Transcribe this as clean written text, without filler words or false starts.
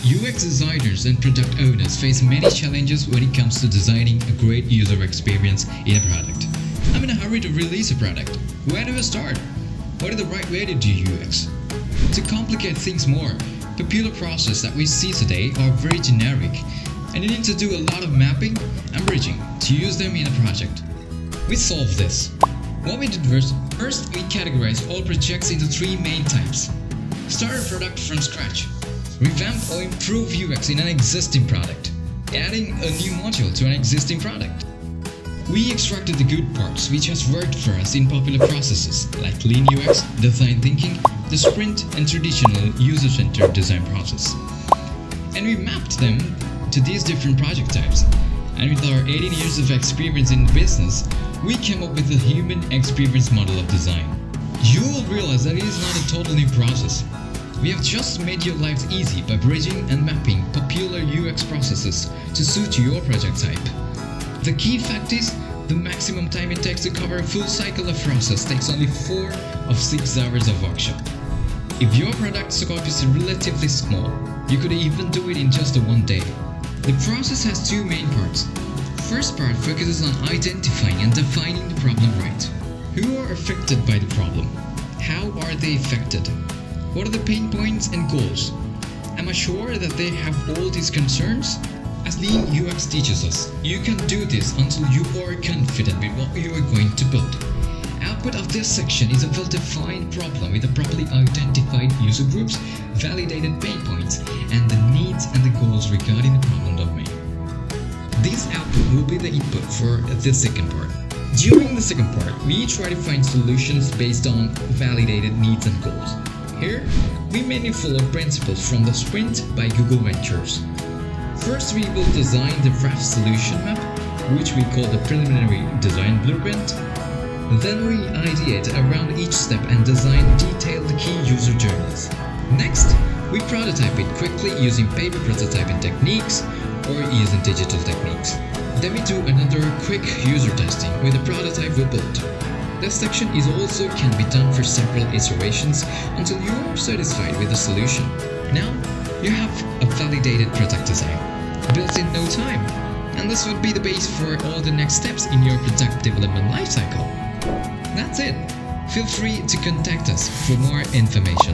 UX designers and product owners face many challenges when it comes to designing a great user experience in a product. I'm in a hurry to release a product. Where do I start? What is the right way to do UX? To complicate things more, popular processes that we see today are very generic, and you need to do a lot of mapping and bridging to use them in a project. We solved this. What we did was, first we categorized all projects into three main types. Start a product from scratch. Revamp or improve UX in an existing product. Adding a new module to an existing product. We extracted the good parts which has worked for us in popular processes like lean UX, design thinking, the sprint and traditional user-centered design process. And we mapped them to these different project types. And with our 18 years of experience in business, we came up with a human experience model of design. You will realize that it is not a total new process. We have just made your lives easy by bridging and mapping popular UX processes to suit your project type. The key fact is, the maximum time it takes to cover a full cycle of process takes only 4 of 6 hours of workshop. If your product scope is relatively small, you could even do it in just one day. The process has 2 main parts. First part focuses on identifying and defining the problem right. Who are affected by the problem? How are they affected? What are the pain points and goals? Am I sure that they have all these concerns? As Lean UX teaches us, you can do this until you are confident with what you are going to build. Output of this section is a well-defined problem with the properly identified user groups, validated pain points, and the needs and the goals regarding the problem domain. This output will be the input for the second part. During the second part, we try to find solutions based on validated needs and goals. Here, we mainly follow principles from the Sprint by Google Ventures. First, we will design the rough solution map, which we call the preliminary design blueprint. Then we ideate around each step and design detailed key user journeys. Next, we prototype it quickly using paper prototyping techniques or using digital techniques. Then we do another quick user testing with the prototype we built. This section is also can be done for several iterations until you are satisfied with the solution. Now, you have a validated product design, built in no time, and this would be the base for all the next steps in your product development lifecycle. That's it. Feel free to contact us for more information.